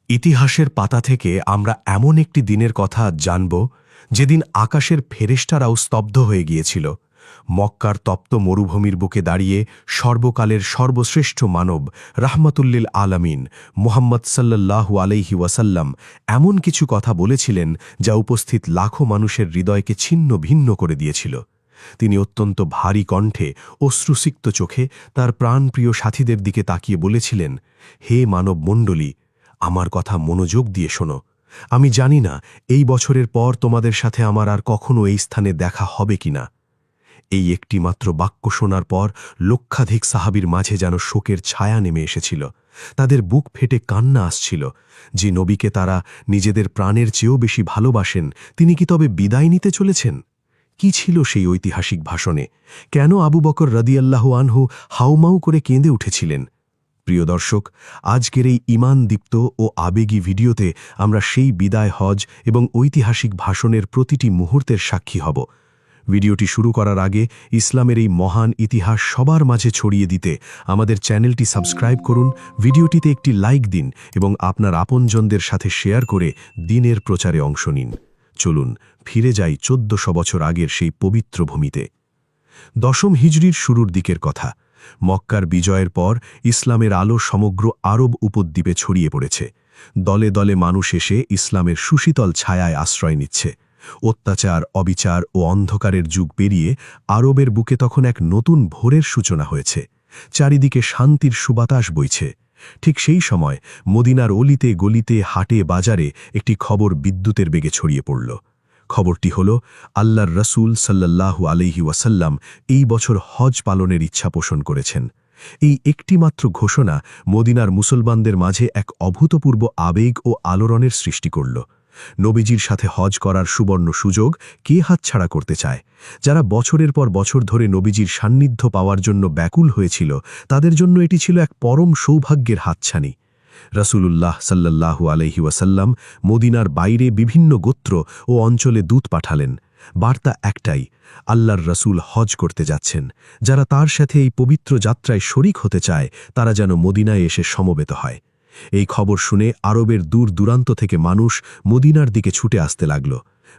ইতিহাসের পাতা থেকে আমরা এমন একটি দিনের কথা জানব যেদিন আকাশের ফেরেশতারাও স্তব্ধ হয়ে গিয়েছিল। মক্কার তপ্ত মরুভূমির বুকে দাঁড়িয়ে সর্বকালের সর্বশ্রেষ্ঠ মানব রাহমাতুল্লিল আলামিন মুহাম্মদ সাল্লাল্লাহু আলাইহি ওয়াসাল্লাম এমন কিছু কথা বলেছিলেন যা উপস্থিত লাখো মানুষের হৃদয়কে ছিন্ন ভিন্ন করে দিয়েছিল। তিনি অত্যন্ত ভারী কণ্ঠে অশ্রুসিক্ত চোখে তার প্রাণপ্রিয় সাথীদের দিকে তাকিয়ে বলেছিলেন, হে মানব মণ্ডলী, আমার কথা মনোযোগ দিয়ে শোনো। আমি জানি না এই বছরের পর তোমাদের সাথে আমার আর কখনো এই স্থানে দেখা হবে কিনা। এই একটি মাত্র বাক্য শোনার পর লক্ষাধিক সাহাবীর মাঝে যেন শোকের ছায়া নেমে এসেছিল। তাদের বুক ফেটে কান্না আসছিল। যে নবীকে তারা নিজেদের প্রাণের চেয়েও বেশি ভালোবাসেন, তিনি কি তবে বিদায় নিতে চলেছেন? কি ছিল সেই ঐতিহাসিক ভাষণে? কেন আবু বকর রাদিয়াল্লাহু আনহু হাউমাউ করে কেঁদে উঠেছিলেন? প্রিয় দর্শক, আজকের এই ঈমানদীপ্ত ও আবেগী ভিডিওতে আমরা সেই বিদায় হজ এবং ঐতিহাসিক ভাষণের প্রতিটি মুহূর্তের সাক্ষী হব। ভিডিওটি শুরু করার আগে ইসলামের এই মহান ইতিহাস সবার মাঝে ছড়িয়ে দিতে আমাদের চ্যানেলটি সাবস্ক্রাইব করুন, ভিডিওটিতে একটি লাইক দিন এবং আপনার আপনজনদের সাথে শেয়ার করে দ্বীনের প্রচারে অংশ নিন। চলুন ফিরে যাই 1400 বছর আগের সেই পবিত্র ভূমিতে। দশম হিজরির শুরুর দিকের কথা। মক্কার বিজয়ের পর ইসলামের আলো সমগ্র আরব উপদ্বীপে ছড়িয়ে পড়েছে। দলে দলে মানুষ এসে ইসলামের সুশীতল ছায়ায় আশ্রয় নিচ্ছে। অত্যাচার, অবিচার ও অন্ধকারের যুগ পেরিয়ে আরবের বুকে তখন এক নতুন ভোরের সূচনা হয়েছে। চারিদিকে শান্তির সুবাতাস বইছে। ঠিক সেই সময় মদিনার অলিতে গলিতে হাটে বাজারে একটি খবর বিদ্যুতের বেগে ছড়িয়ে পড়ল। খবরটি হল, আল্লাহর রসুল সাল্লাল্লাহু আলাইহি ওয়াসাল্লাম এই বছর হজ পালনের ইচ্ছা পোষণ করেছেন। এই একটিমাত্র ঘোষণা মদিনার মুসলমানদের মাঝে এক অভূতপূর্ব আবেগ ও আলোড়নের সৃষ্টি করল। নবীজির সাথে হজ করার সুবর্ণ সুযোগ কে হাতছাড়া করতে চায়? যারা বছরের পর বছর ধরে নবীজির সান্নিধ্য পাওয়ার জন্য ব্যাকুল হয়েছিল, তাদের জন্য এটি ছিল এক পরম সৌভাগ্যের হাতছানি। রাসূলুল্লাহ সাল্লাল্লাহু আলাইহি ওয়াসাল্লাম মদিনার বাইরে বিভিন্ন গোত্র ও অঞ্চলে দূত পাঠালেন। বার্তা একটাই, আল্লাহর রসুল হজ করতে যাচ্ছেন। যারা তার সাথে এই পবিত্র যাত্রায় শরিক হতে চায়, তারা যেন মদিনায় এসে সমবেত হয়। এই খবর শুনে আরবের দূর দূরান্ত থেকে মানুষ মদিনার দিকে ছুটে আসতে লাগল।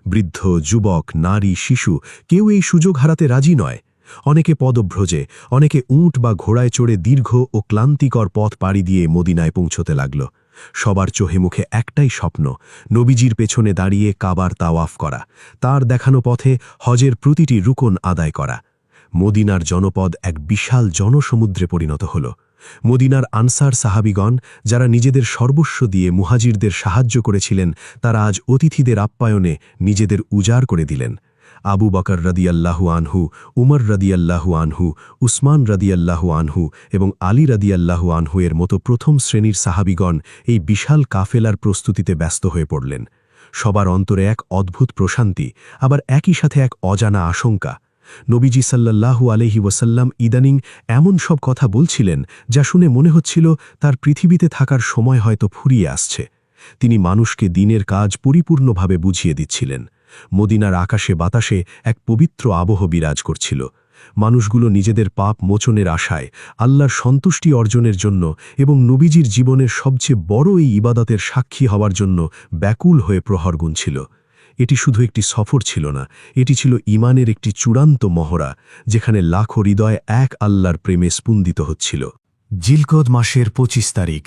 বৃদ্ধ, যুবক, নারী, শিশু কেউ এই সুযোগ হারাতে রাজি নয়। অনেকে পদভ্রজে, অনেকে উঁট বা ঘোড়ায় চড়ে দীর্ঘ ও ক্লান্তিকর পথ পাড়ি দিয়ে মদিনায় পৌঁছতে লাগল। সবার চোখে মুখে একটাই স্বপ্ন, নবীজির পেছনে দাঁড়িয়ে কাবার তাওয়াফ করা, তার দেখানো পথে হজের প্রতিটি রুকন আদায় করা। মদিনার জনপদ এক বিশাল জনসমুদ্রে পরিণত হল। মদিনার আনসার সাহাবিগণ, যারা নিজেদের সর্বস্ব দিয়ে মুহাজিরদের সাহায্য করেছিলেন, তারা আজ অতিথিদের আপ্যায়নে নিজেদের উজাড় করে দিলেন। আবু বকর রাদিয়াল্লাহু আনহু, উমর রাদিয়াল্লাহু আনহু, উসমান রাদিয়াল্লাহু আনহু এবং আলী রাদিয়াল্লাহু আনহু এর মতো প্রথম শ্রেণীর সাহাবিগণ এই বিশাল কাফেলার প্রস্তুতিতে ব্যস্ত হয়ে পড়লেন। সবার অন্তরে এক অদ্ভুত প্রশান্তি, আবার একই সাথে এক অজানা আশঙ্কা। নবীজি সাল্লাল্লাহু আলাইহি ওয়াসাল্লাম ইদানিং এমন সব কথা বলছিলেন যা শুনে মনে হচ্ছিল তার পৃথিবীতে থাকার সময় হয়তো ফুরিয়ে আসছে। তিনি মানুষকে দ্বীনের কাজ পরিপূর্ণভাবে বুঝিয়ে দিচ্ছিলেন। মদিনার আকাশে বাতাসে এক পবিত্র আবহ বিরাজ করছিল। মানুষগুলো নিজেদের পাপ মোচনের আশায়, আল্লাহর সন্তুষ্টি অর্জনের জন্য এবং নবীজির জীবনের সবচেয়ে বড় এই ইবাদতের সাক্ষী হওয়ার জন্য ব্যাকুল হয়ে প্রহর গুনছিল। এটি শুধু একটি সফর ছিল না, এটি ছিল ঈমানের একটি চূড়ান্ত মহড়া, যেখানে লাখো হৃদয় এক আল্লাহর প্রেমে স্পন্দিত হচ্ছিল। জিলকদ মাসের 25 তারিখ।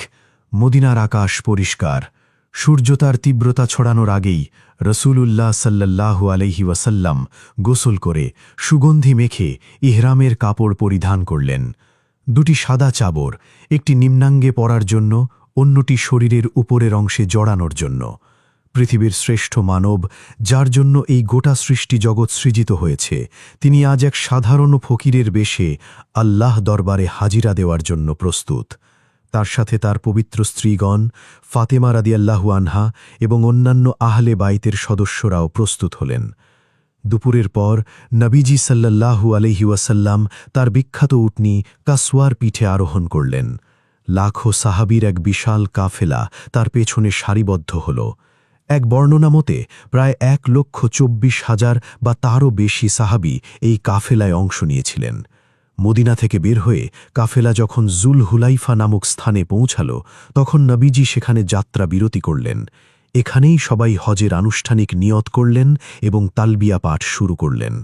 মদিনার আকাশ পরিষ্কার। সূর্য তার তীব্রতা ছড়ানোর আগেই রসূলুল্লাহ সাল্লাল্লাহু আলাইহি ওয়াসাল্লাম গোসল করে সুগন্ধি মেখে ইহরামের কাপড় পরিধান করলেন। দুটি সাদা চাদর, একটি নিম্নাঙ্গে পরার জন্য, অন্যটি শরীরের উপরের অংশে জড়ানোর জন্য। পৃথিবীর শ্রেষ্ঠ মানব, যার জন্য এই গোটা সৃষ্টি জগৎ সৃজিত হয়েছে, তিনি আজ এক সাধারণ ফকিরের বেশে আল্লাহ দরবারে হাজিরা দেওয়ার জন্য প্রস্তুত। তার সাথে তার পবিত্র স্ত্রীগণ ফাতেমা রাদিয়াল্লাহু আনহা এবং অন্যান্য আহলে বাইতের সদস্যরাও প্রস্তুত হলেন। দুপুরের পর নবীজি সাল্লাল্লাহু আলাইহি ওয়াসাল্লাম তার বিখ্যাত উটনী কাসওয়ার পিঠে আরোহণ করলেন। লাখো সাহাবীর এক বিশাল কাফেলা তার পেছনে সারিবদ্ধ হল। এক বর্ণনা মতে প্রায় 1,24,000 বা তারও বেশি সাহাবী এই কাফেলায় অংশ নিয়েছিলেন। মদিনা থেকে বের হয়ে কাফেলা যখন জুল হুলাইফা নামক স্থানে পৌঁছাল, তখন নবীজি সেখানে যাত্রা বিরতি করলেন। এখানেই সবাই হজের আনুষ্ঠানিক নিয়ত করলেন এবং তালবিয়া পাঠ শুরু করলেন।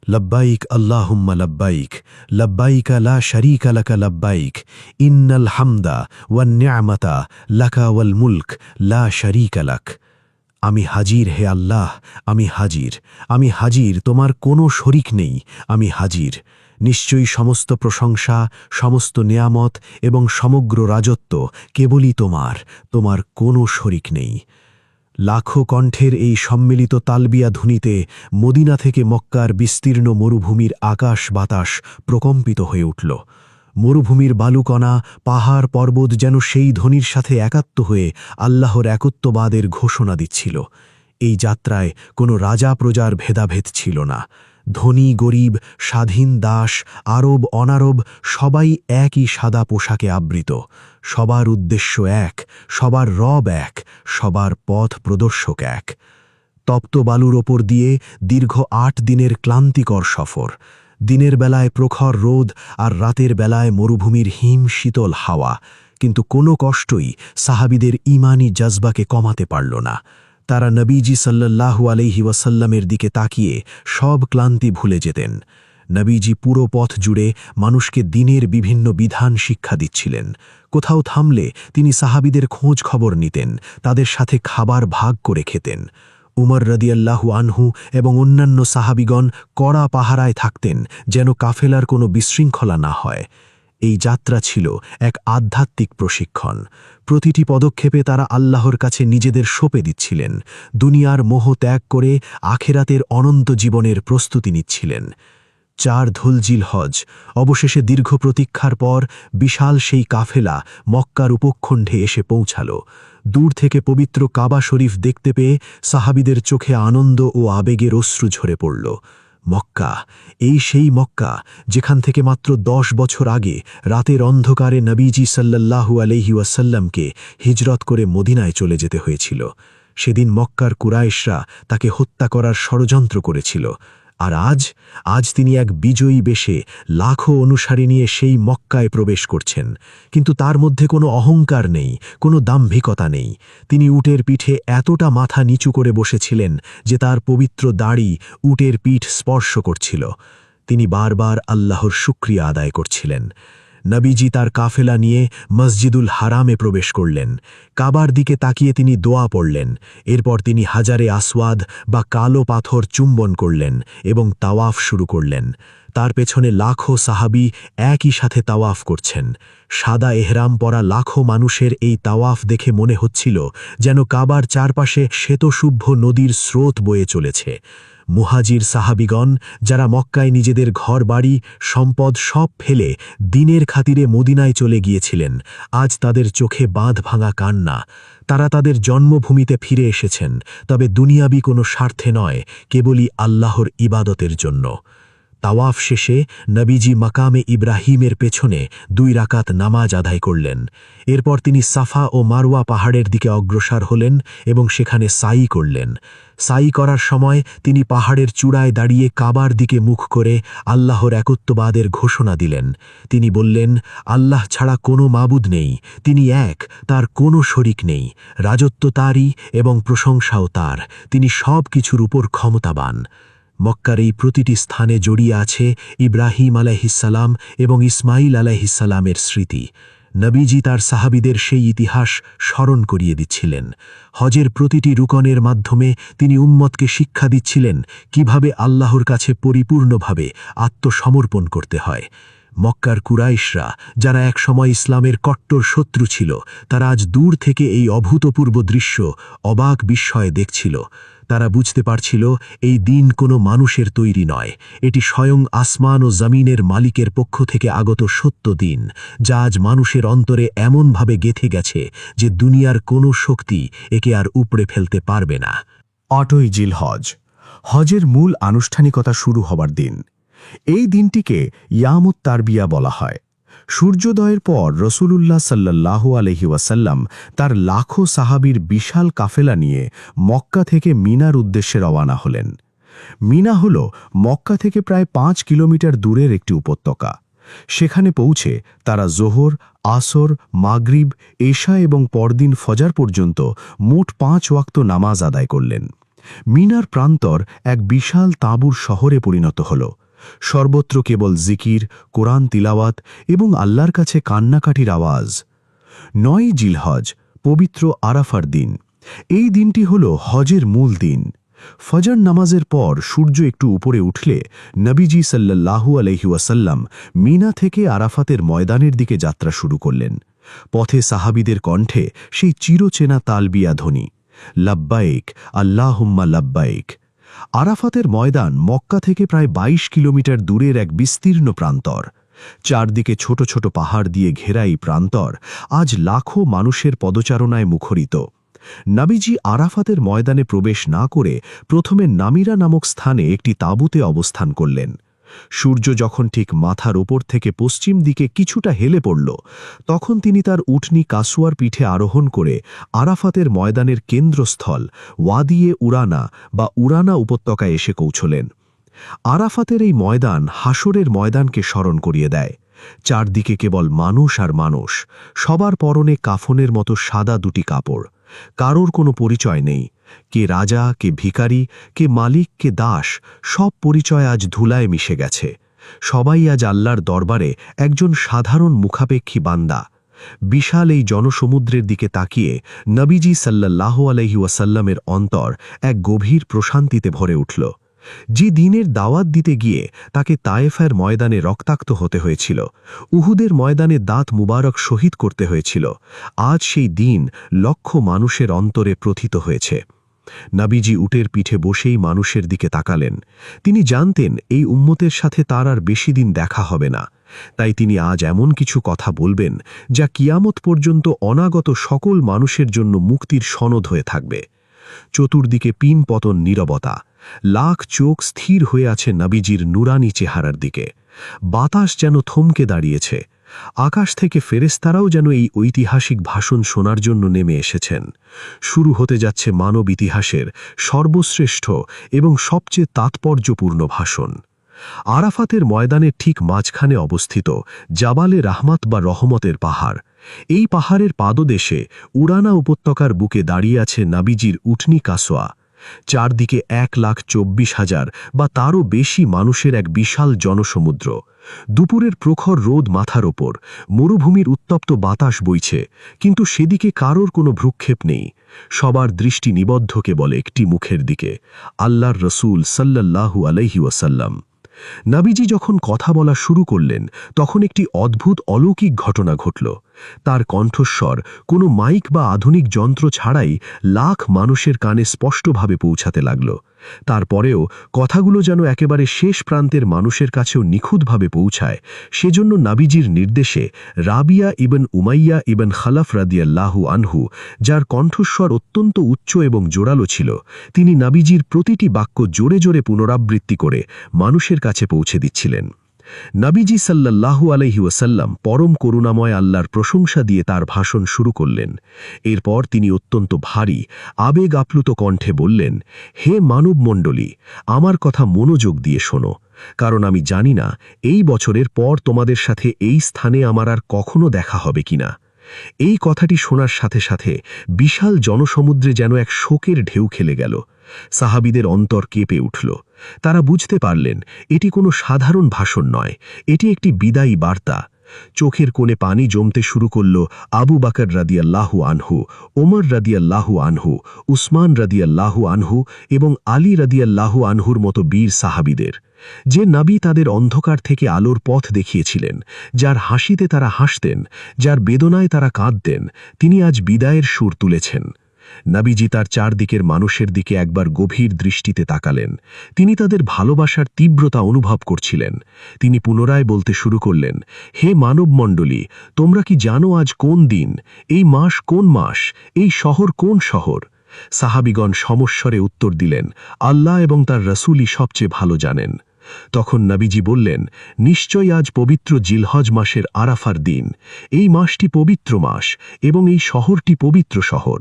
লব্বাইক আল্লাহুম্মা লব্বাইক, লব্বাইকা লা শারীকা লাকা লব্বাইক, ইন্নাল হামদা ওয়ান নি'মাতা লাকা ওয়াল মুলক লা শারীকা লাক। আমি হাজির হে আল্লাহ, আমি হাজির, আমি হাজির, তোমার কোনো শরিক নেই, আমি হাজির। নিশ্চয়ই সমস্ত প্রশংসা, সমস্ত নেয়ামত এবং সমগ্র রাজত্ব কেবলই তোমার, তোমার কোনো শরিক নেই। লাখো কণ্ঠের এই সম্মিলিত তালবিয়া ধ্বনিতে মদিনা থেকে মক্কার বিস্তীর্ণ মরুভূমির আকাশ বাতাস প্রকম্পিত হয়ে উঠল। মরুভূমির বালুকণা, পাহাড় পর্বত যেন সেই ধ্বনির সাথে একাত্ম হয়ে আল্লাহর একত্ববাদের ঘোষণা দিচ্ছিল। এই যাত্রায় কোনো রাজা প্রজার ভেদাভেদ ছিল না। ধনী গরিব, স্বাধীন দাস, আরব অনারব সবাই একই সাদা পোশাকে আবৃত। সবার উদ্দেশ্য এক, সবার রব এক, সবার পথ প্রদর্শক এক। তপ্ত বালুর ওপর দিয়ে দীর্ঘ ৮ দিনের ক্লান্তিকর সফর। দিনের বেলায় প্রখর রোদ আর রাতের বেলায় মরুভূমির হিম শীতল হাওয়া, কিন্তু কোনো কষ্টই সাহাবীদের ঈমানি জজবাকে কমাতে পারল না। তারা নবীজি সাল্লাল্লাহু আলাইহি ওয়াসাল্লামের দিকে তাকিয়ে সব ক্লান্তি ভুলে যেতেন। নবীজি পুরো পথ জুড়ে মানুষকে দিনের বিভিন্ন বিধান শিক্ষা দিচ্ছিলেন। কোথাও থামলে তিনি সাহাবীদের খোঁজ খবর নিতেন, তাদের সাথে খাবার ভাগ করে খেতেন। উমর রাদিয়াল্লাহু আনহু এবং অন্যান্য সাহাবীগণ কড়া পাহারায় থাকতেন, যেন কাফেলার কোনো বিশৃঙ্খলা না হয়। এই যাত্রা ছিল এক আধ্যাত্মিক প্রশিক্ষণ। প্রতিটি পদক্ষেপে তারা আল্লাহর কাছে নিজেদের সঁপে দিচ্ছিলেন, দুনিয়ার মোহ ত্যাগ করে আখেরাতের অনন্ত জীবনের প্রস্তুতি নিচ্ছিলেন। ৪ ধুলজিল হজ, অবশেষে দীর্ঘ প্রতীক্ষার পর বিশাল সেই কাফেলা মক্কার উপখণ্ডে এসে পৌঁছাল। দূর থেকে পবিত্র কাবা শরীফ দেখতে পেয়ে সাহাবীদের চোখে আনন্দ ও আবেগের অশ্রু ঝরে পড়ল। মক্কা, এই সেই মক্কা যেখান থেকে মাত্র ১০ বছর আগে রাতের অন্ধকারে নবীজি সাল্লাল্লাহু আলাইহি ওয়াসাল্লামকে হিজরত করে মদিনায় চলে যেতে হয়েছিল। সেদিন মক্কার কুরাইশরা তাকে হত্যা করার ষড়যন্ত্র করেছিল। আর আজ তিনি এক বিজয়ী বেশে লাখো অনুসারী নিয়ে সেই মক্কায় প্রবেশ করছেন। কিন্তু তার মধ্যে কোনো অহংকার নেই, কোনো দাম্ভিকতা নেই। তিনি উটের পিঠে এতটা মাথা নিচু করে বসেছিলেন যে তার পবিত্র দাড়ি উটের পিঠ স্পর্শ করছিল। তিনি বারবার আল্লাহর শুকরিয়া আদায় করছিলেন। নবীজি তার কাফেলা নিয়ে মসজিদুল হারামে প্রবেশ করলেন। কাবার দিকে তাকিয়ে তিনি দোয়া পড়লেন। এরপর তিনি হাজারে আসওয়াদ বা কালো পাথর চুম্বন করলেন এবং তাওয়াফ শুরু করলেন। তার পেছনে লাখো সাহাবী একই সাথে তাওয়াফ করছেন। সাদা এহরাম পরা লাখো মানুষের এই তাওয়াফ দেখে মনে হচ্ছিল যেন কাবার চারপাশে শ্বেতশুভ্র নদীর স্রোত বয়ে চলেছে। মুহাজির সাহাবীগণ, যারা মক্কায় নিজেদের ঘরবাড়ি সম্পদ সব ফেলে দিনের খাতিরে মদিনায় চলে গিয়েছিলেন, আজ তাদের চোখে বাঁধ ভাঙা কান্না। তারা তাদের জন্মভূমিতে ফিরে এসেছেন, তবে দুনিয়াবি কোনো স্বার্থে নয়, কেবলই আল্লাহর ইবাদতের জন্য। তাওয়াফ শেষে নবীজি মাকামে ইব্রাহিমের পেছনে 2 রাকাত নামাজ আদায় করলেন। এরপর তিনি সাফা ও মারওয়া পাহাড়ের দিকে অগ্রসর হলেন এবং সেখানে সাই করলেন। সাই করার সময় তিনি পাহাড়ের চূড়ায় দাঁড়িয়ে কাবার দিকে মুখ করে আল্লাহর একত্ববাদের ঘোষণা দিলেন। তিনি বললেন, আল্লাহ ছাড়া কোনো মাবুদ নেই, তিনি এক, তার কোনো শরিক নেই, রাজত্ব তারই এবং প্রশংসাও তার, তিনি সব কিছুর উপর ক্ষমতাবান। মক্কার এই প্রতিটি স্থানে জড়িয়ে আছে ইব্রাহিম আলাইহিসসালাম এবং ইসমাইল আলাইহিসসালামের স্মৃতি। নবীজি তার সাহাবীদের সেই ইতিহাস স্মরণ করিয়ে দিচ্ছিলেন। হজের প্রতিটি রুকনের মাধ্যমে তিনি উম্মতকে শিক্ষা দিচ্ছিলেন কিভাবে আল্লাহর কাছে পরিপূর্ণভাবে আত্মসমর্পণ করতে হয়। মক্কার কুরাইশরা, যারা একসময় ইসলামের কট্টর শত্রু ছিল, তারা আজ দূর থেকে এই অভূতপূর্ব দৃশ্য অবাক বিস্ময়ে দেখছিল। তারা বুঝতে পারছিল এই দিন কোনো মানুষের তৈরি নয়, এটি স্বয়ং আসমান ও জমিনের মালিকের পক্ষ থেকে আগত সত্য দিন, যা আজ মানুষের অন্তরে এমনভাবে গেঁথে গেছে যে দুনিয়ার কোনো শক্তি একে আর উপড়ে ফেলতে পারবে না। ৮ই জিলহজ, হজের মূল আনুষ্ঠানিকতা শুরু হবার দিন। এই দিনটিকে ইয়ামুত তারবিয়া বলা হয়। সূর্যোদয়ের পর রসূলুল্লাহ সাল্লাল্লাহু আলাইহি ওয়াসাল্লাম তার লাখো সাহাবীর বিশাল কাফেলা নিয়ে মক্কা থেকে মিনার উদ্দেশ্যে রওয়ানা হলেন। মিনা হল মক্কা থেকে প্রায় ৫ কিলোমিটার দূরের একটি উপত্যকা। সেখানে পৌঁছে তারা জোহর, আসর, মাগরিব, এশা এবং পরদিন ফজর পর্যন্ত মোট ৫ ওয়াক্ত নামাজ আদায় করলেন। মিনার প্রান্তর এক বিশাল তাঁবুর শহরে পরিণত হল। সর্বত্র কেবল জিকির, কোরআন তিলাওয়াত এবং আল্লাহর কাছে কান্নাকাটির আওয়াজ। ৯ জিলহজ, পবিত্র আরাফার দিন। এই দিনটি হল হজের মূল দিন। ফজর নামাজের পর সূর্য একটু উপরে উঠলে নবীজি সাল্লাল্লাহু আলাইহি ওয়াসাল্লাম মিনা থেকে আরাফাতের ময়দানের দিকে যাত্রা শুরু করলেন। পথে সাহাবীদের কণ্ঠে সেই চিরচেনা তালবিয়া ধ্বনি, লাব্বাইক আল্লাহুম্মা লাব্বাইক। আরাফাতের ময়দান মক্কা থেকে প্রায় ২২ কিলোমিটার দূরের এক বিস্তীর্ণ প্রান্তর। চারদিকে ছোট ছোট পাহাড় দিয়ে ঘেরা এই প্রান্তর আজ লাখো মানুষের পদচারণায় মুখরিত। নবীজি আরাফাতের ময়দানে প্রবেশ না করে প্রথমে নামিরা নামক স্থানে একটি তাঁবুতে অবস্থান করলেন। সূর্য যখন ঠিক মাথার ওপর থেকে পশ্চিম দিকে কিছুটা হেলে পড়ল, তখন তিনি তার উটনি কাসুয়ার পিঠে আরোহণ করে আরাফাতের ময়দানের কেন্দ্রস্থল ওয়াদিয়ে উরানা বা উরানা উপত্যকায় এসে পৌঁছলেন। আরাফাতের এই ময়দান হাসরের ময়দানকে স্মরণ করিয়ে দেয়। চারদিকে কেবল মানুষ আর মানুষ, সবার পরনে কাফনের মতো সাদা দুটি কাপড়। কারোর কোনো পরিচয় নেই, কে রাজা, কে ভিখারি, কে মালিক, কে দাস, সব পরিচয় আজ ধুলায় মিশে গেছে। সবাই আজ আল্লাহর দরবারে একজন সাধারণ মুখাপেক্ষী বান্দা। বিশাল এই জনসমুদ্রের দিকে তাকিয়ে নবীজি সাল্লাল্লাহু আলাইহি ওয়াসাল্লামের অন্তর এক গভীর প্রশান্তিতে ভরে উঠল। যে দিনের দাওয়াত দিতে গিয়ে তাকে তায়েফের ময়দানে রক্তাক্ত হতে হয়েছিল, উহুদের ময়দানে দাঁত মুবারক শহীদ করতে হয়েছিল, আজ সেই দিন লক্ষ মানুষের অন্তরে প্রথিত হয়েছে। নবীজি উটের পিঠে বসেই মানুষের দিকে তাকালেন। তিনি জানতেন এই উম্মতের সাথে তার আর বেশি দিন দেখা হবে না। তাই তিনি আজ এমন কিছু কথা বলবেন যা কিয়ামত পর্যন্ত অনাগত সকল মানুষের জন্য মুক্তির সনদ হয়ে থাকবে। চতুর্দিকে পিন পতন নীরবতা। লাখ চোখ স্থির হয়ে আছে নবীজির নুরানি চেহারার দিকে। বাতাস যেন থমকে দাঁড়িয়েছে। আকাশ থেকে ফেরেশতারাও যেন এই ঐতিহাসিক ভাষণ শোনার জন্য নেমে এসেছেন। শুরু হতে যাচ্ছে মানব ইতিহাসের সর্বশ্রেষ্ঠ এবং সবচেয়ে তাৎপর্যপূর্ণ ভাষণ। আরাফাতের ময়দানের ঠিক মাঝখানে অবস্থিত জাবালে রাহমাত বা রহমতের পাহাড়। এই পাহাড়ের পাদদেশে উরানা উপত্যকার বুকে দাঁড়িয়ে আছে নবীজির উটনি কাসোয়া। চারদিকে ১,২৪,০০০ বা তারও বেশি মানুষের এক বিশাল জনসমুদ্র। দুপুরের প্রখর রোদ মাথার ওপর, মরুভূমির উত্তপ্ত বাতাস বইছে, কিন্তু সেদিকে কারোর কোনো ভ্রুক্ষেপ নেই। সবার দৃষ্টি নিবদ্ধ কেবল একটি মুখের দিকে, আল্লাহর রসূল সাল্লাল্লাহু আলাইহি ওয়াসাল্লাম। নবীজি যখন কথা বলা শুরু করলেন, তখন একটি অদ্ভুত অলৌকিক ঘটনা ঘটল। তার কণ্ঠস্বর কোনো মাইক বা আধুনিক যন্ত্র ছাড়াই লাখ মানুষের কানে স্পষ্টভাবে পৌঁছাতে লাগল। তারপরেও কথাগুলো যেন একেবারে শেষ প্রান্তের মানুষের কাছেও নিখুঁতভাবে পৌঁছায়, সেজন্য নবীজির নির্দেশে রাবিয়া ইবন উমাইয়া ইবন খালাফ রাদিয়াল্লাহু আনহু, যার কণ্ঠস্বর অত্যন্ত উচ্চ এবং জোরালো ছিল, তিনি নবীজির প্রতিটি বাক্য জোরে জোরে পুনরাবৃত্তি করে মানুষের কাছে পৌঁছে দিচ্ছিলেন। নবীজি সাল্লাল্লাহু আলাইহি ওয়াসাল্লাম পরম করুণাময় আল্লাহর প্রশংসা দিয়ে তার ভাষণ শুরু করলেন। এরপর তিনি অত্যন্ত ভারী, আবেগ আপ্লুত কণ্ঠে বললেন, হে মানবমণ্ডলী, আমার কথা মনোযোগ দিয়ে শোনো, কারণ আমি জানি না এই বছরের পর তোমাদের সাথে এই স্থানে আমার আর কখনো দেখা হবে কিনা। এই কথাটি শোনার সাথে সাথে বিশাল জনসমুদ্রে যেন এক শোকের ঢেউ খেলে গেল। সাহাবীদের অন্তর কেঁপে উঠল। তারা বুঝতে পারলেন এটি কোনো সাধারণ ভাষণ নয়, এটি একটি বিদায়ী বার্তা। চোখের কোণে পানি জমতে শুরু করল আবু বকর রাদিয়াল্লাহু আনহু, ওমর রাদিয়াল্লাহু আনহু, উসমান রাদিয়াল্লাহু আনহু এবং আলী রাদিয়াল্লাহু আনহুর মতো বীর সাহাবীদের। যে নবী তাদের অন্ধকার থেকে আলোর পথ দেখিয়েছিলেন, যার হাসিতে তারা হাসতেন, যার বেদনায় তারা কাঁদতেন, তিনি আজ বিদায়ের সুর তুলেছেন। নবীজি তার চারদিকের মানুষের দিকে একবার গভীর দৃষ্টিতে তাকালেন। তিনি তাদের ভালোবাসার তীব্রতা অনুভব করছিলেন। তিনি পুনরায় বলতে শুরু করলেন, হে মানবমণ্ডলী, তোমরা কি জানো আজ কোন দিন, এই মাস কোন মাস, এই শহর কোন শহর? সাহাবীগণ সমস্বরে উত্তর দিলেন, আল্লাহ এবং তার রাসূলই সবচেয়ে ভালো জানেন। তখন নবীজি বললেন, নিশ্চয় আজ পবিত্র জিলহজ মাসের আরাফার দিন। এই মাসটি পবিত্র মাস এবং এই শহরটি পবিত্র শহর।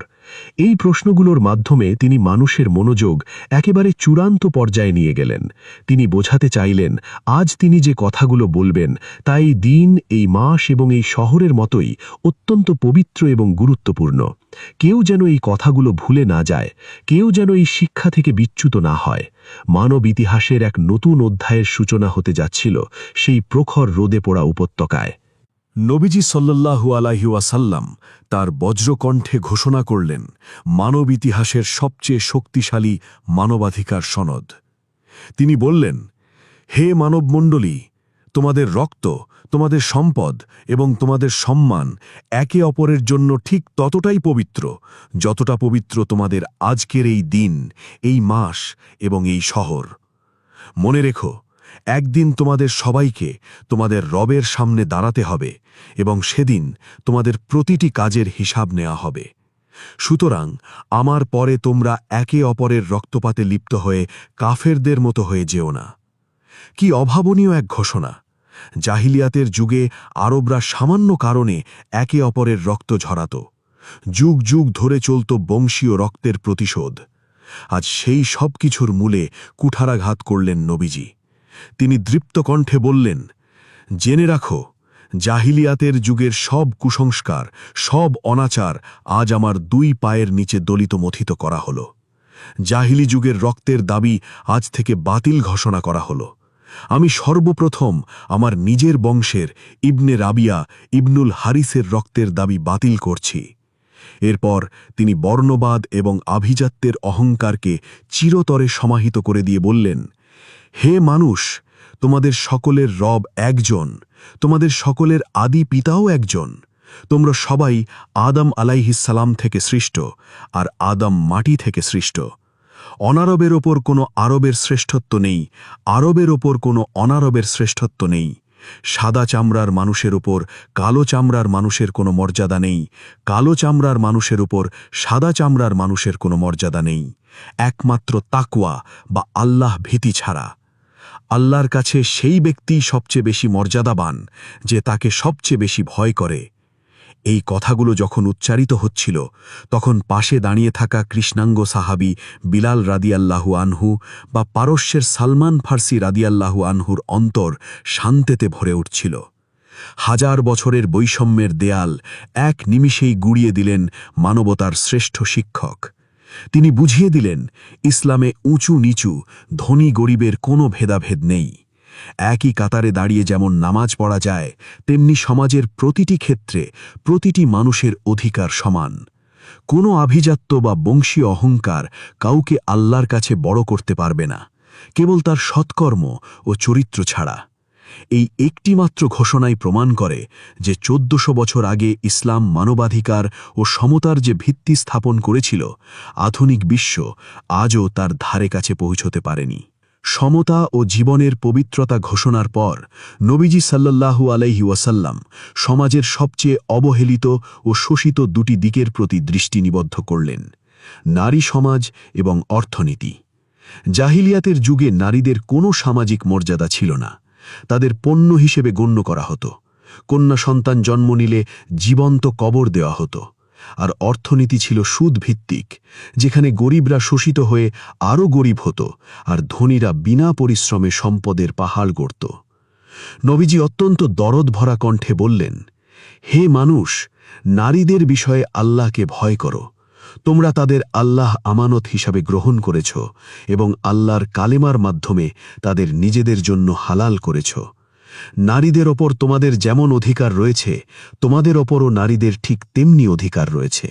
এই প্রশ্নগুলোর মাধ্যমে তিনি মানুষের মনোযোগ একেবারে চূড়ান্ত পর্যায়ে নিয়ে গেলেন। তিনি বোঝাতে চাইলেন, আজ তিনি যে কথাগুলো বলবেন তা এই দিন, এই মাস এবং এই শহরের মতোই অত্যন্ত পবিত্র এবং গুরুত্বপূর্ণ। কেউ যেন এই কথাগুলো ভুলে না যায়, কেউ যেন এই শিক্ষা থেকে বিচ্যুত না হয়। মানব ইতিহাসের এক নতুন অধ্যায়ের সূচনা হতে যাচ্ছিল সেই প্রখর রোদে পোড়া উপত্যকায়। নবীজি সাল্লাল্লাহু আলাইহি ওয়াসাল্লাম তার বজ্রকণ্ঠে ঘোষণা করলেন মানব ইতিহাসের সবচেয়ে শক্তিশালী মানবাধিকার সনদ। তিনি বললেন, হে মানবমণ্ডলী, তোমাদের রক্ত, তোমাদের সম্পদ এবং তোমাদের সম্মান একে অপরের জন্য ঠিক ততটাই পবিত্র যতটা পবিত্র তোমাদের আজকের এই দিন, এই মাস এবং এই শহর। মনে রেখো, একদিন তোমাদের সবাইকে তোমাদের রবের সামনে দাঁড়াতে হবে এবং সেদিন তোমাদের প্রতিটি কাজের হিসাব নেওয়া হবে। সুতরাং আমার পরে তোমরা একে অপরের রক্তপাতে লিপ্ত হয়ে কাফেরদের মতো হয়ে যেও না। কি অভাবনীয় এক ঘোষণা! জাহিলিয়াতের যুগে আরবরা সামান্য কারণে একে অপরের রক্ত ঝরাত। যুগ যুগ ধরে চলত বংশীয় রক্তের প্রতিশোধ। আজ সেই সব কিছুর মূলে কুঠারাঘাত করলেন নবীজি। তিনি দৃপ্ত কণ্ঠে বললেন, জেনে রাখো, জাহিলিয়াতের যুগের সব কুসংস্কার, সব অনাচার আজ আমার দুই পায়ের নিচে দলিত মথিত করা হল। জাহিলি যুগের রক্তের দাবি আজ থেকে বাতিল ঘোষণা করা হল। আমি সর্বপ্রথম আমার নিজের বংশের ইবনে রাবিয়া ইবনুল হারিসের রক্তের দাবি বাতিল করছি। এরপর তিনি বর্ণবাদ এবং আভিজাত্যের অহংকারকে চিরতরে সমাহিত করে দিয়ে বললেন, হে মানুষ, তোমাদের সকলের রব একজন, তোমাদের সকলের আদি পিতাও একজন। তোমরা সবাই আদম আলাইহিসসালাম থেকে সৃষ্ট, আর আদম মাটি থেকে সৃষ্ট। অনারবের ওপর কোনো আরবের শ্রেষ্ঠত্ব নেই, আরবের ওপর কোনো অনারবের শ্রেষ্ঠত্ব নেই। সাদা চামড়ার মানুষের ওপর কালো চামড়ার মানুষের কোনো মর্যাদা নেই, কালো চামড়ার মানুষের ওপর সাদা চামড়ার মানুষের কোনো মর্যাদা নেই, একমাত্র তাকওয়া বা আল্লাহ ভীতি ছাড়া। আল্লাহর কাছে সেই ব্যক্তিই সবচেয়ে বেশি মর্যাদাবান যে তাকে সবচেয়ে বেশি ভয় করে। এই কথাগুলো যখন উচ্চারিত হচ্ছিল, তখন পাশে দাঁড়িয়ে থাকা কৃষ্ণাঙ্গ সাহাবী বিলাল রাদিয়াল্লাহু আনহু বা পারস্যের সালমান ফার্সি রাদিয়াল্লাহু আনহুর অন্তর শান্তিতে ভরে উঠছিল। হাজার বছরের বৈষম্যের দেয়াল এক নিমিষেই গুড়িয়ে দিলেন মানবতার শ্রেষ্ঠ শিক্ষক। তিনি বুঝিয়ে দিলেন, ইসলামে উঁচু নিচু, ধনী গরিবের কোনো ভেদাভেদ নেই। একই কাতারে দাঁড়িয়ে যেমন নামাজ পড়া যায়, তেমনি সমাজের প্রতিটি ক্ষেত্রে প্রতিটি মানুষের অধিকার সমান। কোনো আভিজাত্য বা বংশীয় অহংকার কাউকে আল্লাহর কাছে বড় করতে পারবে না, কেবল তার সৎকর্ম ও চরিত্র ছাড়া। এই একটিমাত্র ঘোষণাই প্রমাণ করে যে 1400 বছর আগে ইসলাম মানবাধিকার ও সমতার যে ভিত্তি স্থাপন করেছিল, আধুনিক বিশ্ব আজও তার ধারে কাছে পৌঁছতে পারেনি। সমতা ও জীবনের পবিত্রতা ঘোষণার পর নবীজি সাল্লাল্লাহু আলাইহি ওয়াসাল্লাম সমাজের সবচেয়ে অবহেলিত ও শোষিত দুটি দিকের প্রতি দৃষ্টি নিবদ্ধ করলেন: নারী সমাজ এবং অর্থনীতি। জাহিলিয়াতের যুগে নারীদের কোনো সামাজিক মর্যাদা ছিল না, তাদের পণ্য হিসেবে গণ্য করা হতো। কন্যা সন্তান জন্ম নিলে জীবন্ত কবর দেওয়া হতো। আর অর্থনীতি ছিল সুদভিত্তিক, যেখানে গরিবরা শোষিত হয়ে আরও গরিব হতো আর ধনীরা বিনা পরিশ্রমে সম্পদের পাহাড় গড়ত। নবীজি অত্যন্ত দরদ ভরা কণ্ঠে বললেন, হে মানুষ, নারীদের বিষয়ে আল্লাহকে ভয় করো। তোমরা তাদের আল্লাহ আমানত হিসাবে গ্রহণ করেছ এবং আল্লাহর কালেমার মাধ্যমে তাদের নিজেদের জন্য হালাল করেছ। নারীদের ওপর তোমাদের যেমন অধিকার রয়েছে, তোমাদের ওপরও নারীদের ঠিক তেমনি অধিকার রয়েছে।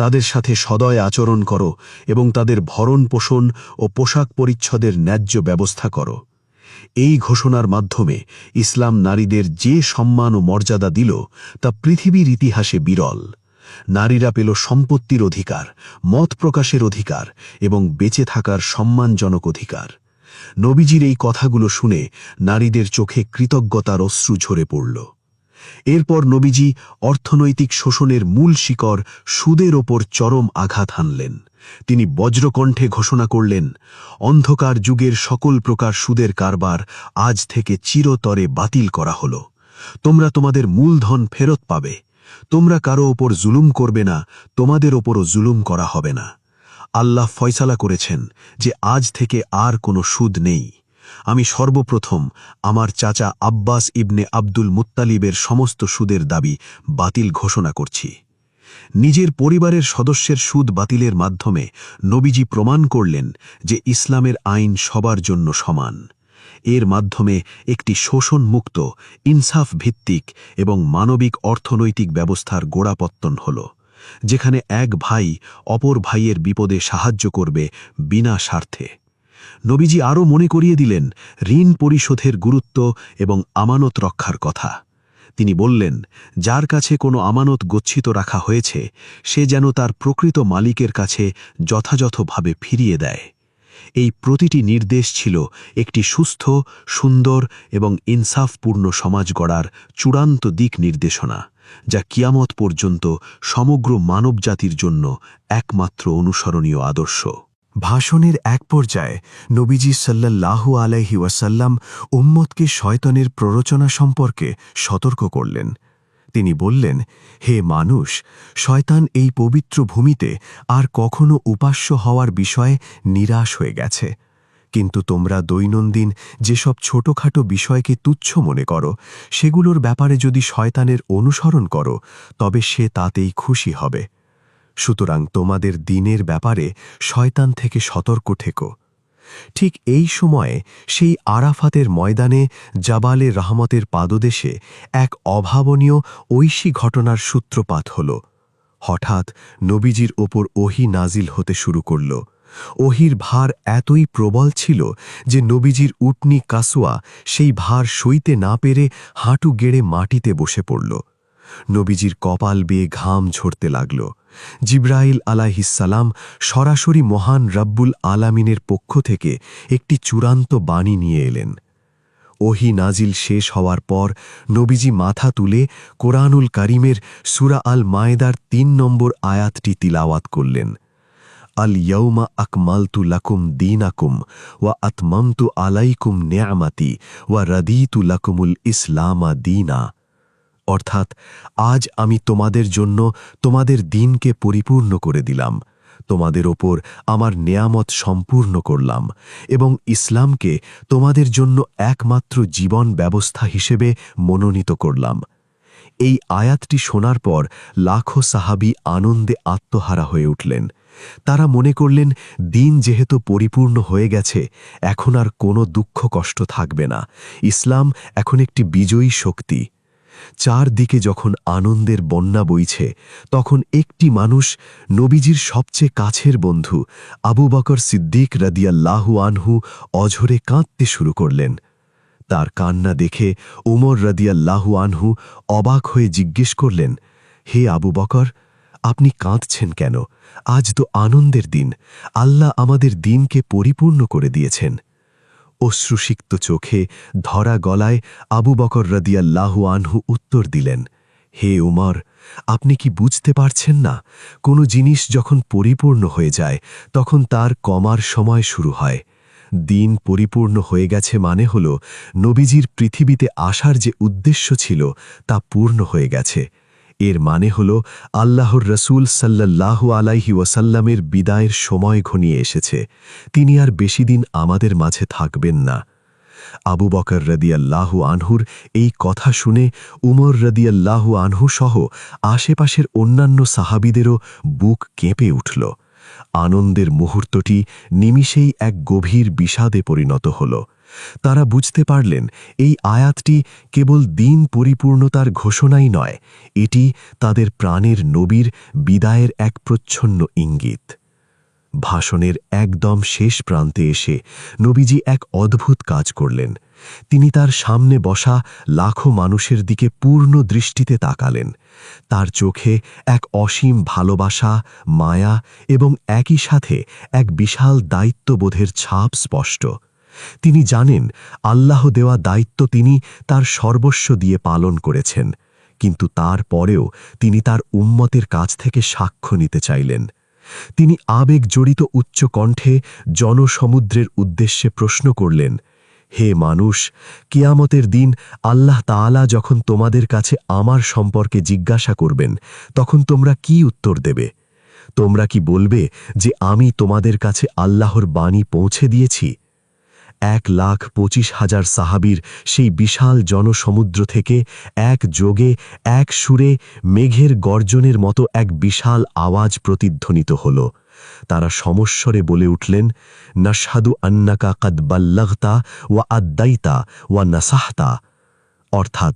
তাদের সাথে সদয় আচরণ করো এবং তাদের ভরণ পোষণ ও পোশাক পরিচ্ছদের ন্যায্য ব্যবস্থা করো। এই ঘোষণার মাধ্যমে ইসলাম নারীদের যে সম্মান ও মর্যাদা দিল তা পৃথিবীর ইতিহাসে বিরল। নারীরা পেল সম্পত্তির অধিকার, মত প্রকাশের অধিকার এবং বেঁচে থাকার সম্মানজনক অধিকার। নবীজির এই কথাগুলো শুনে নারীদের চোখে কৃতজ্ঞতার অশ্রু ঝরে পড়ল। এরপর নবীজি অর্থনৈতিক শোষণের মূল শিকড় সুদের ওপর চরম আঘাত হানলেন। তিনি বজ্রকণ্ঠে ঘোষণা করলেন, অন্ধকার যুগের সকল প্রকার সুদের কারবার আজ থেকে চিরতরে বাতিল করা হল। তোমরা তোমাদের মূলধন ফেরত পাবে, তোমরা কারো ওপর জুলুম করবে না, তোমাদের ওপরও জুলুম করা হবে না। আল্লাহ ফয়সালা করেছেন যে আজ থেকে আর কোনো সুদ নেই। আমি সর্বপ্রথম আমার চাচা আব্বাস ইবনে আব্দুল মুত্তালিবের সমস্ত সুদের দাবি বাতিল ঘোষণা করছি। নিজের পরিবারের সদস্যের সুদ বাতিলের মাধ্যমে নবীজি প্রমাণ করলেন যে ইসলামের আইন সবার জন্য সমান। এর মাধ্যমে একটি শোষণমুক্ত, ইনসাফ ভিত্তিক এবং মানবিক অর্থনৈতিক ব্যবস্থার গোড়াপত্তন হল, যেখানে এক ভাই অপর ভাইয়ের বিপদে সাহায্য করবে বিনা স্বার্থে। নবীজি আরও মনে করিয়ে দিলেন ঋণ পরিশোধের গুরুত্ব এবং আমানত রক্ষার কথা। তিনি বললেন, যার কাছে কোনো আমানত গচ্ছিত রাখা হয়েছে সে যেন তার প্রকৃত মালিকের কাছে যথাযথভাবে ফিরিয়ে দেয়। এই প্রতিটি নির্দেশ ছিল একটি সুস্থ, সুন্দর এবং ইনসাফপূর্ণ সমাজ গড়ার চূড়ান্ত দিক নির্দেশনা, যা কিয়ামত পর্যন্ত সমগ্র মানবজাতির জন্য একমাত্র অনুসরণীয় আদর্শ। ভাষণের এক পর্যায়ে নবীজি সাল্লাল্লাহু আলাইহি ওয়াসাল্লাম উম্মতকে শয়তানের প্ররোচনা সম্পর্কে সতর্ক করলেন। তিনি বললেন, হে মানুষ, শয়তান এই পবিত্র ভূমিতে আর কখনো উপাস্য হওয়ার বিষয়ে নিরাশ হয়ে গেছে। কিন্তু তোমরা দৈনন্দিন যেসব ছোটখাটো বিষয়কে তুচ্ছ মনে করো, সেগুলোর ব্যাপারে যদি শয়তানের অনুসরণ করো, তবে সে তাতেই খুশি হবে। সুতরাং তোমাদের দিনের ব্যাপারে শয়তান থেকে সতর্ক থেকো। ঠিক এই সময়ে সেই আরাফাতের ময়দানে জাবালে রহমতের পাদদেশে এক অভাবনীয় ঐশী ঘটনার সূত্রপাত হল। হঠাৎ নবীজির ওপর ওহী নাজিল হতে শুরু করল। ওহীর ভার এতই প্রবল ছিল যে নবীজির উটনি কাসওয়া সেই ভার সইতে না পেরে হাঁটু গেড়ে মাটিতে বসে পড়ল। নবীজির কপাল বেয়ে ঘাম ঝরতে লাগল। জিব্রাইল আলাইহিসসালাম সরাসরি মহান রব্বুল আলামিনের পক্ষ থেকে একটি চূড়ান্ত বাণী নিয়ে এলেন। ওহী নাজিল শেষ হওয়ার পর নবীজি মাথা তুলে কোরআনুল কারিমের সূরা আল মায়েদার ৩ নম্বর আয়াতটি তিলাওয়াত করলেন। আল ইয়াউমা আকমালতু লাকুম দীনাকুম ওয়া আতমামতু আলাইকুম নি'মাতি ওয়া রাদিতু লাকুমুল ইসলামা দীনা। অর্থাৎ, আজ আমি তোমাদের জন্য তোমাদের দিনকে পরিপূর্ণ করে দিলাম, তোমাদের ওপর আমার নেয়ামত সম্পূর্ণ করলাম এবং ইসলামকে তোমাদের জন্য একমাত্র জীবন ব্যবস্থা হিসেবে মনোনীত করলাম। এই আয়াতটি শোনার পর লাখো সাহাবী আনন্দে আত্মহারা হয়ে উঠলেন। তারা মনে করলেন, দিন যেহেতু পরিপূর্ণ হয়ে গেছে, এখন আর কোনো দুঃখ কষ্ট থাকবে না। ইসলাম এখন একটি বিজয়ী শক্তি। চারদিকে যখন আনন্দের বন্যা বইছে, তখন একটি মানুষ, নবীজির সবচেয়ে কাছের বন্ধু আবু বকর সিদ্দিক রাদিয়াল্লাহু আনহু, অঝরে কাঁদতে শুরু করলেন। তার কান্না দেখে উমর রাদিয়াল্লাহু আনহু অবাক হয়ে জিজ্ঞেস করলেন, হে আবু বকর, আপনি কাঁদছেন কেন? আজ তো আনন্দের দিন, আল্লাহ আমাদের দিনকে পরিপূর্ণ করে দিয়েছেন। অশ্রুসিক্ত চোখে, ধরা গলায় আবু বকর রাদিয়াল্লাহু আনহু উত্তর দিলেন, হে উমর, আপনি কি বুঝতে পারছেন না, কোনো জিনিস যখন পরিপূর্ণ হয়ে যায় তখন তার কমার সময় শুরু হয়। দিন পরিপূর্ণ হয়ে গেছে মানে হল নবীজির পৃথিবীতে আসার যে উদ্দেশ্য ছিল তা পূর্ণ হয়ে গেছে। এর মানে হল আল্লাহর রসুল সাল্লাল্লাহু আলাইহি ওয়াসাল্লামের বিদায়ের সময় ঘনিয়ে এসেছে। তিনি আর বেশি দিন আমাদের মাঝে থাকবেন না। আবু বকর রাদিয়াল্লাহু আনহুর এই কথা শুনে উমর রাদিয়াল্লাহু আনহু সহ আশেপাশের অন্যান্য সাহাবীদেরও বুক কেঁপে উঠল। আনন্দের মুহূর্তটি নিমিষেই এক গভীর বিষাদে পরিণত হল। তারা বুঝতে পারলেন, এই আয়াতটি কেবল দিন পরিপূর্ণতার ঘোষণাই নয়, এটি তাদের প্রাণের নবীর বিদায়ের এক প্রচ্ছন্ন ইঙ্গিত। ভাষণের একদম শেষ প্রান্তে এসে নবীজি এক অদ্ভুত কাজ করলেন। তিনি তার সামনে বসা লাখো মানুষের দিকে পূর্ণ দৃষ্টিতে তাকালেন। তার চোখে এক অসীম ভালোবাসা, মায়া এবং একই সাথে এক বিশাল দায়িত্ববোধের ছাপ স্পষ্ট। তিনি জানেন, আল্লাহ দেওয়া দায়িত্ব তিনি তার সর্বস্ব দিয়ে পালন করেছেন, কিন্তু তারপরেও তিনি তার উম্মতের কাছ থেকে সাক্ষ্য নিতে চাইলেন। তিনি আবেগ জড়িত উচ্চ কণ্ঠে জনসমুদ্রের উদ্দেশ্যে প্রশ্ন করলেন, হে মানুষ, কিয়ামতের দিন আল্লাহ তাআলা যখন তোমাদের কাছে আমার সম্পর্কে জিজ্ঞাসা করবেন, তখন তোমরা কি উত্তর দেবে? তোমরা কি বলবে যে আমি তোমাদের কাছে আল্লাহর বাণী পৌঁছে দিয়েছি? 1,25,000 সাহাবীর সেই বিশাল জনসমুদ্র থেকে এক যোগে এক সুরে মেঘের গর্জনের মতো এক বিশাল আওয়াজ প্রতিধ্বনিত হল। তারা সমস্বরে বলে উঠলেন, নাশহাদু আন্নাকা কাদ বাল্লাগতা ওয়া আদ্দাইতা ওয়া নাসাহতা, অর্থাৎ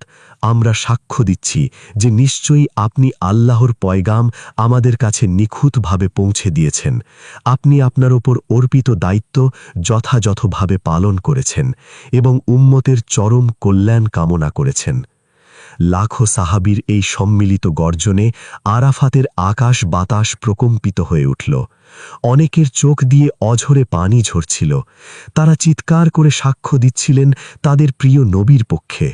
আমরা সাক্ষ্য দিচ্ছি যে নিশ্চয়ই আপনি আল্লাহর পয়গাম আমাদের কাছে নিখুঁতভাবে পৌঁছে দিয়েছেন, আপনি আপনার ওপর অর্পিত দায়িত্ব যথাযথভাবে পালন করেছেন এবং উম্মতের চরম কল্যাণ কামনা করেছেন। লাখো সাহাবীর এই সম্মিলিত গর্জনে আরাফাতের আকাশ বাতাস প্রকম্পিত হয়ে উঠল। অনেকের চোখ দিয়ে অঝরে পানি ঝরছিল। তারা চিৎকার করে সাক্ষ্য দিচ্ছিলেন তাদের প্রিয় নবীর পক্ষে।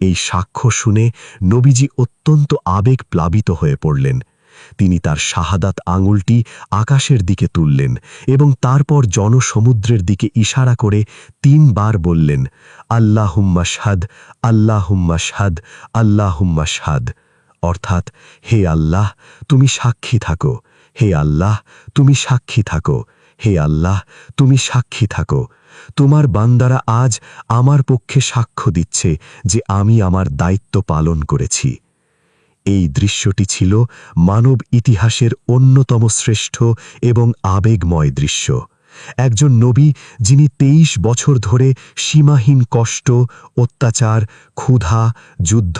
এই সাক্ষ্য শুনে নবীজি অত্যন্ত আবেগ প্লাবিত হয়ে পড়লেন। তিনি তার শাহাদাত আঙুলটি আকাশের দিকে তুললেন এবং তারপর জনসমুদ্রের দিকে ইশারা করে 3 বার বললেন, আল্লাহুম্মা শাহাদ, আল্লাহুম্মা শাহাদ, আল্লাহুম্মা শাহাদ, অর্থাৎ হে আল্লাহ তুমি সাক্ষী থাকো, হে আল্লাহ তুমি সাক্ষী থাকো, হে আল্লাহ তুমি সাক্ষী থাকো। তোমার বান্দারা আজ আমার পক্ষে সাক্ষ্য দিচ্ছে যে আমি আমার দায়িত্ব পালন করেছি। এই দৃশ্যটি ছিল মানব ইতিহাসের অন্যতম শ্রেষ্ঠ এবং আবেগময় দৃশ্য। একজন নবী যিনি 23 বছর ধরে সীমাহীন কষ্ট, অত্যাচার, ক্ষুধা, যুদ্ধ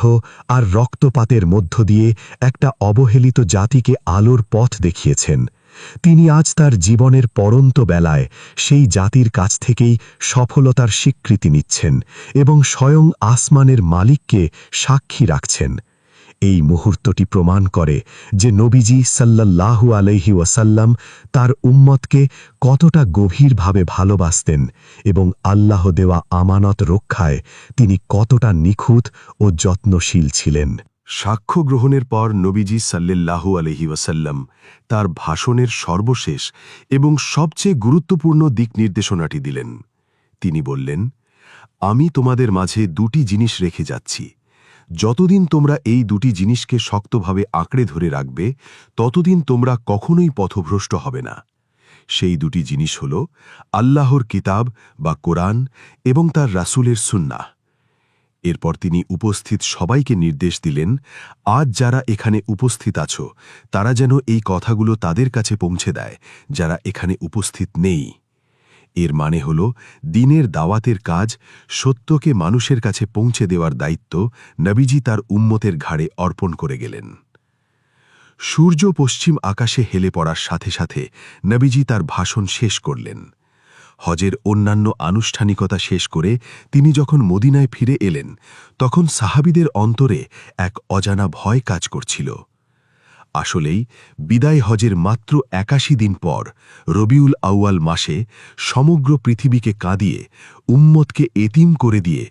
আর রক্তপাতের মধ্য দিয়ে একটা অবহেলিত জাতিকে আলোর পথ দেখিয়েছেন, তিনি আজ তার জীবনের পরন্ত বেলায় সেই জাতির কাছ থেকেই সফলতার স্বীকৃতি নিচ্ছেন এবং স্বয়ং আসমানের মালিককে সাক্ষী রাখছেন। এই মুহূর্তটি প্রমাণ করে যে নবীজি সাল্লাল্লাহু আলাইহি ওয়াসাল্লাম তার উম্মতকে কতটা গভীরভাবে ভালোবাসতেন এবং আল্লাহ দেওয়া আমানত রক্ষায় তিনি কতটা নিখুঁত ও যত্নশীল ছিলেন। সাক্ষ্য গ্রহণের পর নবীজি সাল্লাল্লাহু আলাইহি ওয়াসাল্লাম তার ভাষণের সর্বশেষ এবং সবচেয়ে গুরুত্বপূর্ণ দিক নির্দেশনাটি দিলেন। তিনি বললেন, আমি তোমাদের মাঝে 2টি জিনিস রেখে যাচ্ছি। যতদিন তোমরা এই 2টি জিনিসকে শক্তভাবে আঁকড়ে ধরে রাখবে, ততদিন তোমরা কখনোই পথভ্রষ্ট হবে না। সেই 2টি জিনিস হল আল্লাহর কিতাব বা কোরআন এবং তার রাসূলের সুন্নাহ। এরপর তিনি উপস্থিত সবাইকে নির্দেশ দিলেন, আজ যারা এখানে উপস্থিত আছো তারা যেন এই কথাগুলো তাদের কাছে পৌঁছে দেয় যারা এখানে উপস্থিত নেই। এর মানে হল দ্বীনের দাওয়াতের কাজ, সত্যকে মানুষের কাছে পৌঁছে দেওয়ার দায়িত্ব নবীজি তার উম্মতের ঘাড়ে অর্পণ করে গেলেন। সূর্য পশ্চিম আকাশে হেলে পড়ার সাথে সাথে নবীজি তার ভাষণ শেষ করলেন। হজের অন্যান্য আনুষ্ঠানিকতা শেষ করে তিনি যখন মদিনায় ফিরে এলেন, তখন সাহাবীদের অন্তরে এক অজানা ভয় কাজ করছিল। আসলেই বিদায় হজের মাত্র 81 দিন পর রবিউল আউয়াল মাসে সমগ্র পৃথিবীকে কাঁদিয়ে উম্মতকে এতিম করে দিয়ে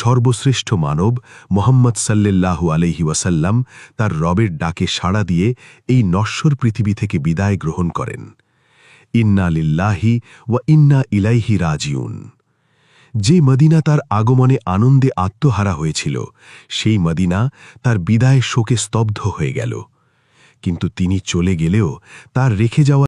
সর্বশ্রেষ্ঠ মানব মুহাম্মদ সাল্লাল্লাহু আলাইহি ওয়াসাল্লাম তার রবের ডাকে সাড়া দিয়ে এই নশ্বর পৃথিবী থেকে বিদায় গ্রহণ করেন। ইন্না লিল্লাহি ওয়া ইন্না ইলাইহি রাজিউন। যে মদিনা তার আগমনে আনন্দে আত্মহারা হয়েছিল, সেই মদিনা তার বিদায় শোকে স্তব্ধ হয়ে গেল। কিন্তু তিনি চলে গেলেও তার রেখে যাওয়া